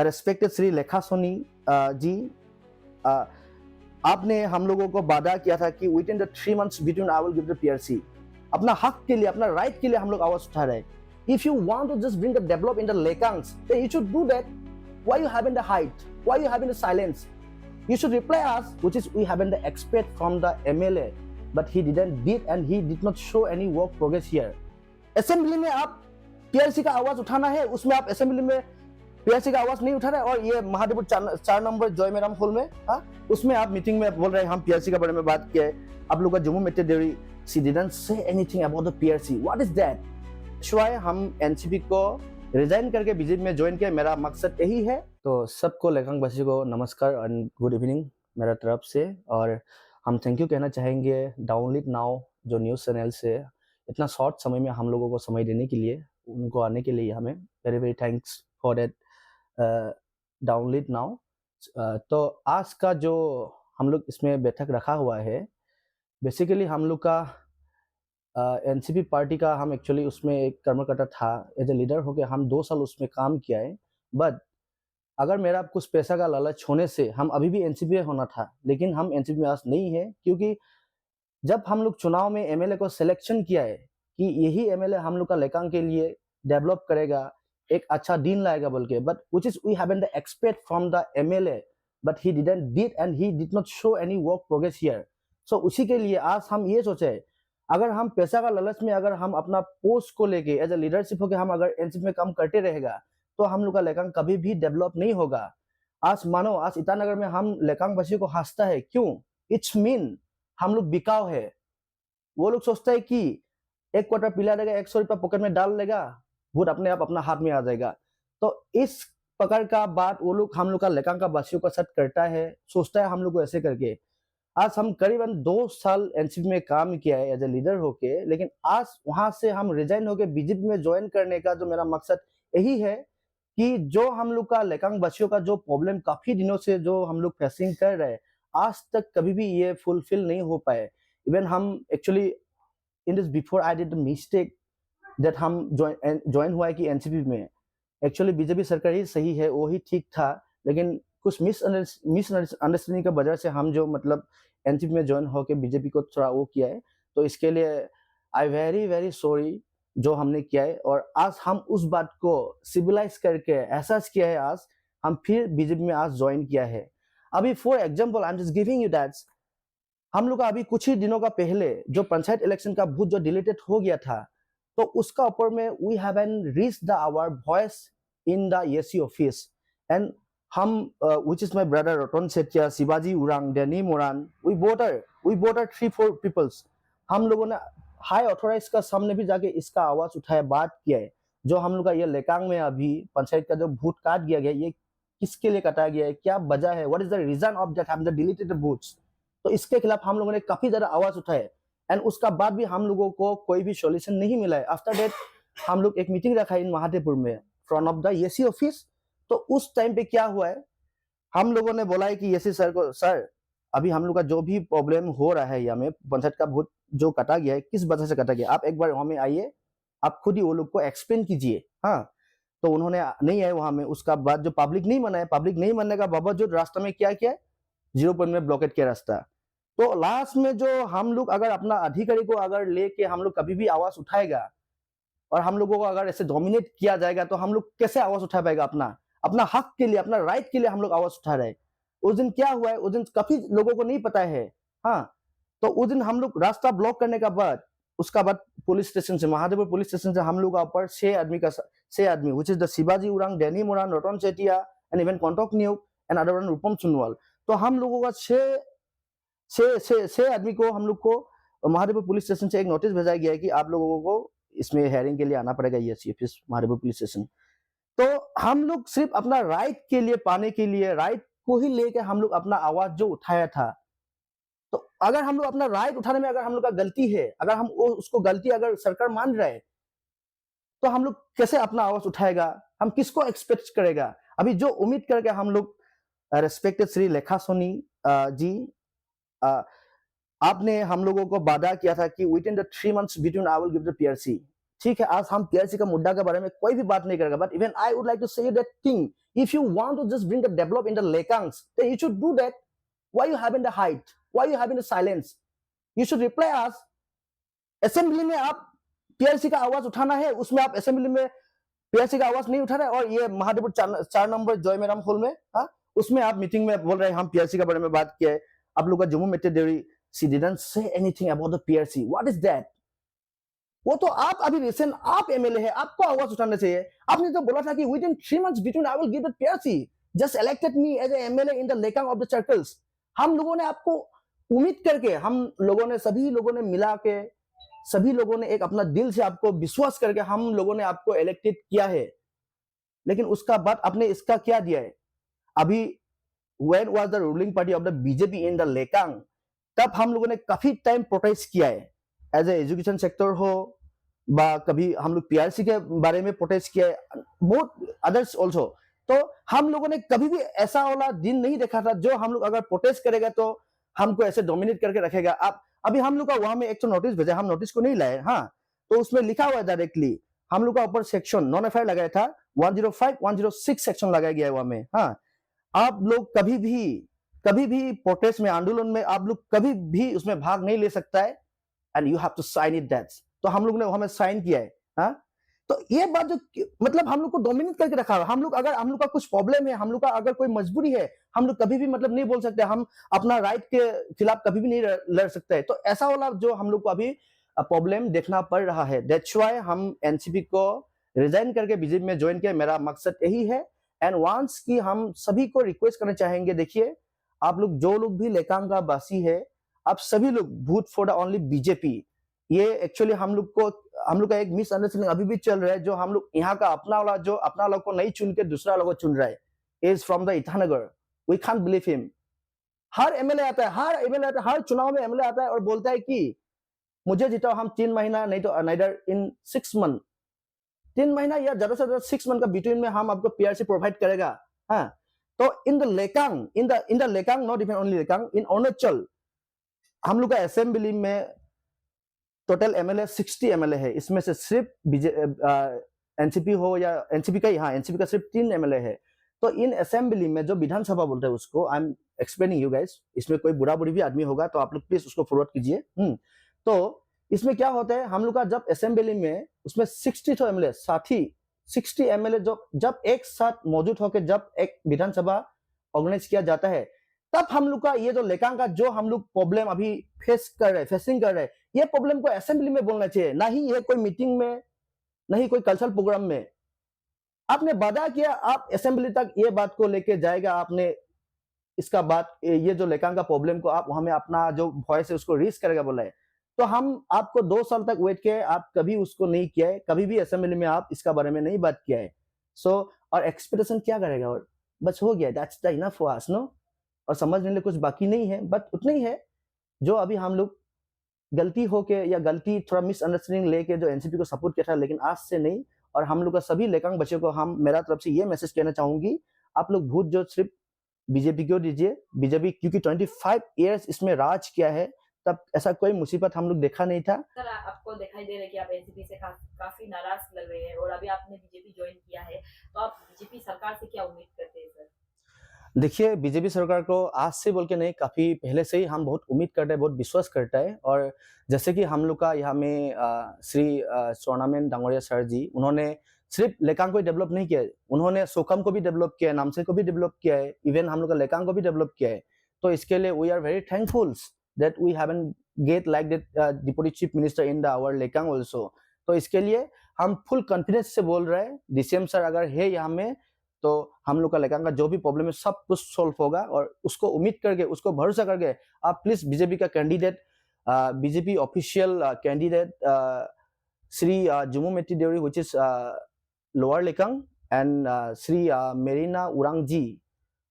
Respected Shri लेखा Soni ji, uh, आपने हम लोगों को वादा किया था कि with in the 3 months between I will give the PRC. अपना हक के लिए, अपना राइट के लिए हम लोग आवाज उठा रहे हैं। If you want to just bring the develop in the Lekangs, then you should do that. Why you having the height, why you having the silence? You should reply us, which is we haven't the expert from the MLA, but he didn't did and he did not show any work progress here. Assembly में आप PRC का आवाज उठाना है, उसमें आप assembly में PRC का आवाज नहीं उठा रहे। और ये महादेवपुर 4 नंबर जॉय मेराम हॉल में, हाँ, उसमें आप मीटिंग में बोल रहे हैं हम पीआरसी के बारे में बात किया है। आप लोग का जम्मू मेटे देवी, she didn't say anything about the PRC. What is that? शिवाय हम एनसीपी को रिजाइन करके बीजेपी में ज्वाइन किया, मेरा मकसद यही है। तो सबको लेकांग वासी को नमस्कार एंड गुड इवनिंग मेरा तरफ से। और हम थैंक यू कहना चाहेंगे डाउनलोड नाउ जो न्यूज़ चैनल से इतना शॉर्ट समय में हम लोगों को समय देने के लिए, उनको आने के लिए हमें very very thanks for that download now. तो आज का जो हम लोग इसमें बैठक रखा हुआ है, बेसिकली हम लोग का एनसीपी पार्टी का, हम एक्चुअली उसमें एक कर्मकर्ता था, एज ए लीडर होके हम 2 साल उसमें काम किया है। बट अगर मेरा कुछ पैसा का लालच होने से हम अभी भी एनसीपी होना था, लेकिन हम एनसीपी में आज नहीं है, क्योंकि जब हम लोग चुनाव में एमएलए को सिलेक्शन किया है कि यही एमएलए हम लोग का लेकांग के लिए डेवलप करेगा, एक अच्छा दिन लाएगा बोल के, but which is we haven't the expect from the MLA, but he didn't did and he did not show any work progress here. So उसी के लिए आज हम ये सोचे, अगर हम पैसा का लालच में अगर हम अपना पोस्ट को लेके एज ए लीडरशिप होकर हम अगर एनसीपी में काम करते रहेगा, तो हम लोग का लेकांग कभी भी डेवलप नहीं होगा। आज मानो आज ईटानगर में हम लेकांग वासियों को हंसता है, क्यों? इट्स मीन हम लोग बिकाव है। वो लोग सोचता है कि 1 क्वार्टर पिला देगा, 100 रुपया पॉकेट में डाल लेगा, वोट अपने आप अपना हाथ में आ जाएगा। तो इस प्रकार का बात वो लोग हम लोग का लेकांग का वासियों का साथ करता है, सोचता है हम लोग को ऐसे करके। आज हम करीबन 2 साल एनसीपी में काम किया है एज ए लीडर होके, लेकिन आज वहां से हम रिजाइन होके बीजेपी में ज्वाइन करने का जो मेरा मकसद यही है कि जो हम लोग का लेकांग वासियों का जो प्रॉब्लम काफी दिनों से जो हम लोग फेसिंग कर रहे हैं, आज तक कभी भी ये फुलफिल नहीं हो पाए। इवन हम actually in this before I did the mistake that हम ज्वाइन हुआ है कि एनसीपी में एक्चुअली बीजेपी सरकार ही सही है, वो ही ठीक था, लेकिन कुछ मिसअंडरस्टैंडिंग की वजह से हम जो मतलब एनसीपी में ज्वाइन होकर बीजेपी को थोड़ा वो किया है। तो इसके लिए आई वेरी वेरी सॉरी जो हमने किया है। और आज हम उस बात को सिविलाइज करके एहसास किया है, आज हम फिर बीजेपी में आज ज्वाइन किया है। अभी for example I am just giving you that, हम लोग का अभी कुछ ही दिनों का पहले जो पंचायत इलेक्शन का बूथ जो डिलीटेड हो गया था, तो उसका ऊपर में we haven't reached the our voice in the AC office and हम which is my brother Roton Setia, Shivaji Orang, Danny Moran, we voted 3-4 peoples। हम लोगों ने हाई ऑथोराइज का सामने भी जाके इसका आवाज उठाया, बात किया है। जो हम लोग का ये लेकांग में अभी पंचायत का जो बूथ काट दिया गया, ये किसके लिए काटा गया है, क्या वजह है, what is the reason of that have the deleted booths. तो इसके खिलाफ हम लोगों ने काफी ज्यादा आवाज उठाए एंड उसका बाद भी हम लोगों को कोई भी सॉल्यूशन नहीं मिला है। आफ्टर दैट हम लोग एक मीटिंग रखा है इन महादेवपुर में front of the AC office. तो उस टाइम पे क्या हुआ है, हम लोगों ने बोला है कि एसी सर को, सर अभी हम लोग का जो भी प्रॉब्लम हो रहा है यहाँ में पंचायत का वोट जो कटा गया है, किस वजह से कटा गया, आप एक बार वहां में आइए, आप खुद ही वो लोग को एक्सप्लेन कीजिए। हाँ, तो उन्होंने नहीं आए वहां में। उसका बाद जो पब्लिक नहीं मना है, पब्लिक नहीं मानने का बावजूद रास्ता में क्या किया, 0 पॉइंट में ब्लॉकेट किया रास्ता। तो लास्ट में जो हम लोग अगर अपना अधिकारी को अगर लेके हम लोग कभी भी आवाज उठाएगा और हम लोगों को अगर ऐसे डोमिनेट किया जाएगा, तो हम लोग कैसे आवाज उठा पाएगा? अपना हक के लिए, अपना राइट के लिए हम लोग आवाज उठा रहे हैं। उस दिन क्या हुआ है, उस दिन काफी लोगों को नहीं पता है। हाँ, तो उस दिन हम लोग रास्ता ब्लॉक करने का बाद, उसका बाद पुलिस स्टेशन से, महादेवपुर पुलिस स्टेशन से हम लोग का ऊपर 6 आदमी which is the Shivaji Orang, Danny Moran, Ratan Sethia and even contact न्यूक and other one Rupam Sonowal. तो हम लोगों का 6 आदमी को हम लोग को महादेवपुर पुलिस स्टेशन से एक नोटिस भेजा गया है कि आप लोगों को इसमें हेयरिंग के लिए आना पड़ेगा, ये महादेवपुर पुलिस स्टेशन। तो हम लोग सिर्फ अपना राइट के लिए, पाने के लिए, राइट को ही लेके हम लोग अपना आवाज जो उठाया था। तो अगर हम लोग अपना राइट उठाने में अगर हम लोग का गलती है, अगर हम उसको गलती अगर सरकार मान रहा है, तो हम लोग कैसे अपना आवाज उठाएगा, हम किसको एक्सपेक्ट करेगा? अभी जो उम्मीद करके हम लोग रेस्पेक्टेड श्री लेखा सोनी जी, आपने हम लोगों को वादा किया था कि with in the 3 months between I will give the PRC. ठीक है, आज हम पीआरसी का मुद्दा के बारे में कोई भी बात नहीं करेगा, but even I would like to say that thing, if you want to just bring the develop in the Lekangs, then you should do that. Why you having the height, why you having the silence? You should reply us. Assembly में आप PRC का आवाज उठाना है, उसमें आप assembly में PRC का आवाज नहीं उठा रहे, और ये महादेवपुर 4 नंबर जयमेराम हॉल में, उसमें आप मीटिंग में बोल रहे हैं हम पीआरसी के बारे में बात किया है. आप लोग का जम्मू मेट्रो देवरी, she didn't say anything about the PRC. What is that? वो तो आप अभी रिसेंट आप एमएलए है, आपको आवाज उठाना चाहिए. आपने तो बोला था कि within 3 months between I will give the PRC. Just elected me as a MLA in the Lekang of the circles. हम लोगों ने आपको उम्मीद करके, हम लोगों ने, सभी लोगों ने मिला के, सभी लोगों ने एक अपना दिल से आपको विश्वास करके हम लोगों ने आपको इलेक्टेड किया है. लेकिन उसका बाद आपने इसका क्या दिया है? अभी when was the ruling party of the BJP in the Lekang, तब हम लोगों ने काफी टाइम प्रोटेस्ट किया है. एज ए एजुकेशन सेक्टर हो, बा कभी हम लोग पीआरसी के बारे में प्रोटेस्ट किया है, बहुत अदर्स ऑल्सो. तो हम लोगों ने कभी भी ऐसा वाला दिन नहीं देखा था जो हम लोग अगर प्रोटेस्ट करेगा तो हमको ऐसे डोमिनेट करके रखेगा. आप अभी हम लोग का वहां में एक तो नोटिस भेजा, हम नोटिस को नहीं लाए. हाँ, तो उसमें लिखा हुआ है डायरेक्टली, हम लोग का ऊपर सेक्शन नॉन एफआईआर लगाया था, 105, 106 सेक्शन लगाया गया है वहां में. हाँ, आप लोग कभी भी प्रोटेस्ट में, आंदोलन में आप लोग कभी भी उसमें भाग नहीं ले सकता है, and you have to sign it. That's, तो हम लोग ने वहां में साइन किया है. हाँ, तो ये बात जो मतलब हम लोग को डोमिनेट करके रखा है. हम लोग अगर हम लोग का कुछ प्रॉब्लम है, हम लोग का अगर कोई मजबूरी है, हम लोग कभी भी मतलब नहीं बोल सकते, हम अपना राइट के खिलाफ कभी भी नहीं लड़ सकते है. तो ऐसा वाला जो हम लोग को अभी प्रॉब्लम देखना पड़ रहा है, दैट्स व्हाई हम एनसीपी को रिजाइन करके बीजेपी में ज्वाइन किया. मेरा मकसद यही है. एंड वंस की हम सभी को रिक्वेस्ट करना चाहेंगे, देखिए आप लोग जो लोग भी लेकांग का वासी है, आप सभी लोग vote for the only BJP. ये एक्चुअली हम लोग का एक मिसअंडरस्टैंडिंग अभी भी चल रहा है, जो हम लोग यहाँ का अपना वाला, जो अपना लोग को नहीं चुन के दूसरा लोग को चुन रहा है, is from the Itanagar. We can't believe him. हर एमएलए आता है, हर चुनाव में एमएलए आता है और बोलता है कि मुझे जिताओ, हम 3 महीना नहीं तो नाइदर इन 6 months, 3 महीना या ज्यादा से ज्यादा 6 months का बिटवीन में हम आपको पीआरसी प्रोवाइड करेगा. हाँ, तो in the Lekang, in the Lekang, not even only Lekang, in Arunachal हम लोग का असेंबली में टोटल एमएलए 60 एमएलए है. इसमें से सिर्फ एनसीपी हो या एनसीपी का ही, हाँ, एनसीपी का सिर्फ 3 एमएलए है. तो इन असेंबली में जो विधानसभा बोलते हैं उसको, I am explaining you guys, इसमें कोई बुरा बुरी भी आदमी होगा तो आप लोग प्लीज उसको फॉरवर्ड कीजिए. तो इसमें क्या होता है, हम लोग का जब असेंबली में उसमें 60 एमएलए, साथ ही 60 एमएलए जो जब एक साथ मौजूद होकर जब एक विधानसभा ऑर्गेनाइज किया जाता है, तब हम लोग का ये जो लेकांग का जो हम लोग प्रॉब्लम अभी फेसिंग कर रहे हैं, ये प्रॉब्लम को असेंबली में बोलना चाहिए, ना ही ये कोई मीटिंग में, ना ही कोई कल्चरल प्रोग्राम में. आपने वादा किया आप असेंबली तक ये बात को लेके जाएगा, आपने इसका बात, ये जो लेकांग का प्रॉब्लम को आप वहां में अपना जो वॉइस है उसको रीच करेगा बोला है. तो हम आपको 2 साल तक वेट किए, आप कभी उसको नहीं किया है, कभी भी असेंबली में आप इसका बारे में नहीं बात किया है. सो और एक्सपेक्टेशन क्या करेगा, और बस हो गया, that's the enough for us, no. और समझने लिए कुछ बाकी नहीं है, बट उतना ही है जो अभी हम लोग गलती होके या गलती थोड़ा मिसअंडरस्टैंडिंग लेके जो एनसीपी को सपोर्ट किया था, लेकिन आज से नहीं. और हम लोग का सभी लेकांग बच्चों को हम, मेरा तरफ से ये मैसेज कहना चाहूंगी, आप लोग वोट जो सिर्फ बीजेपी को दीजिए. बीजेपी क्योंकि 25 years इसमें राज किया है, तब ऐसा कोई मुसीबत हम लोग देखा नहीं था. सर, आपको दिखाई दे रहा है कि आप एनसीपी से काफी नाराज लग रहे हैं और अभी आपने बीजेपी ज्वाइन किया है, तो आप बीजेपी सरकार से क्या उम्मीद करते हैं सर? देखिए, बीजेपी सरकार को आज से बोल के नहीं, काफी पहले से ही हम बहुत उम्मीद करते हैं, बहुत विश्वास करता है. और जैसे कि हम लोग का यहाँ में श्री स्वर्णामेन डांगोरिया सर जी, उन्होंने सिर्फ लेकांग को डेवलप नहीं किया है, उन्होंने सोकम को भी डेवलप किया है, नामसे को भी डेवलप किया है, इवन हम लोग का लेकांग को भी डेवलप किया है. तो इसके लिए we are very thankful that we haven't get like that deputy chief minister in the our Lekang also. तो इसके लिए हम फुल कॉन्फिडेंस से बोल रहे हैं, डीसीएम सर अगर है यहाँ में, तो हम लोग का लेकांग का जो भी प्रॉब्लम है सब कुछ सॉल्व होगा. और उसको उम्मीद करके, उसको भरोसा करके आप प्लीज बीजेपी का candidate, BJP official candidate Shri Jumu Meti Deori which is lower Lekang, and Shri Marina Orang ji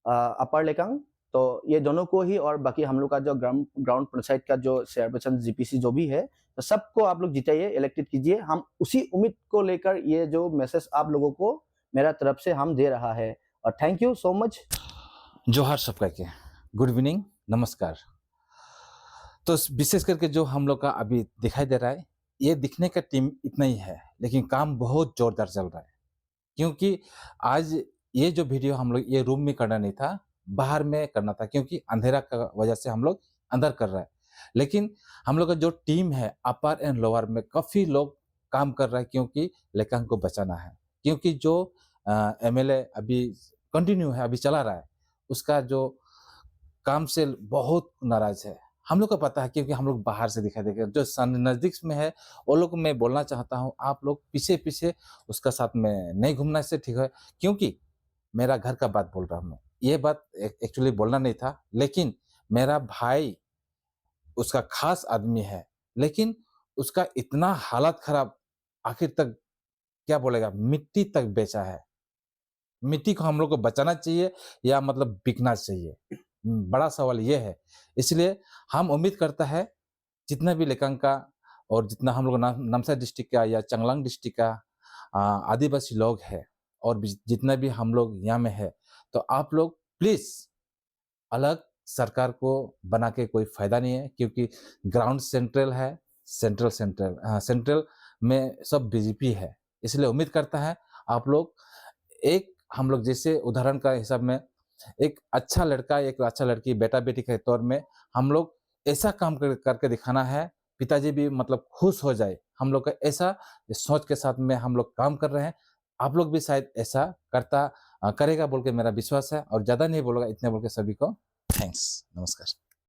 upper Lekang, तो ये दोनों को ही, और बाकी हम लोग का जो ग्राउंड पंचायत का जो चेयरपर्सन जीपीसी जो भी है, तो सबको आप लोग जिताइए, इलेक्टेड कीजिए. हम उसी उम्मीद को लेकर ये जो मैसेज आप लोगों को मेरा तरफ से हम दे रहा है. और थैंक यू सो मच. जोहार सबका के, गुड इवनिंग, नमस्कार. तो विशेष करके जो हम लोग का अभी दिखाई दे रहा है, ये दिखने का टीम इतना ही है, लेकिन काम बहुत जोरदार चल रहा है। क्योंकि आज ये जो वीडियो हम लोग ये रूम में करना नहीं था, बाहर में करना था, क्योंकि अंधेरा का वजह से हम लोग अंदर कर रहे हैं। लेकिन हम लोग का जो टीम है अपर एंड लोअर में काफ़ी लोग काम कर रहा है, क्योंकि लेकांग को बचाना है। क्योंकि जो एमएलए अभी कंटिन्यू है, अभी चला रहा है, उसका जो काम से बहुत नाराज़ है। हम लोग को पता है, क्योंकि हम लोग बाहर से दिखाई देगा। जो नज़दीक में है, वो लोग को मैं बोलना चाहता हूँ, आप लोग पीछे-पीछे उसका साथ में नहीं घूमना, इससे ठीक है। क्योंकि मेरा घर का बात बोल रहा हूँ मैं। ये बात एक्चुअली बोलना नहीं था, लेकिन मेरा भाई उसका ख़ास आदमी है, लेकिन उसका इतना हालत ख़राब, आखिर तक क्या बोलेगा, मिट्टी तक बेचा है। मिट्टी को हम लोग को बचाना चाहिए या मतलब बिकना चाहिए? बड़ा सवाल ये है। इसलिए हम उम्मीद करता है जितना भी लेकांग का और जितना हम लोग नामसाई डिस्ट्रिक्ट का या चांगलांग डिस्ट्रिक्ट का आदिवासी लोग हैं, और भी जितना भी हम लोग यहाँ में है, तो आप लोग प्लीज़ अलग सरकार को बना के कोई फ़ायदा नहीं है, क्योंकि ग्राउंड सेंट्रल है, सेंट्रल में सब बीजेपी है। इसलिए उम्मीद करता है आप लोग एक हम लोग जैसे उदाहरण का हिसाब में एक अच्छा लड़का, एक अच्छा लड़की, बेटा-बेटी के तौर में हम लोग ऐसा काम करके दिखाना है, पिताजी भी मतलब खुश हो जाए। हम लोग का ऐसा सोच के साथ में हम लोग काम कर रहे हैं। आप लोग भी शायद ऐसा करेगा बोल के मेरा विश्वास है, और ज़्यादा नहीं बोलूँगा, इतने बोल के सभी को थैंक्स। नमस्कार।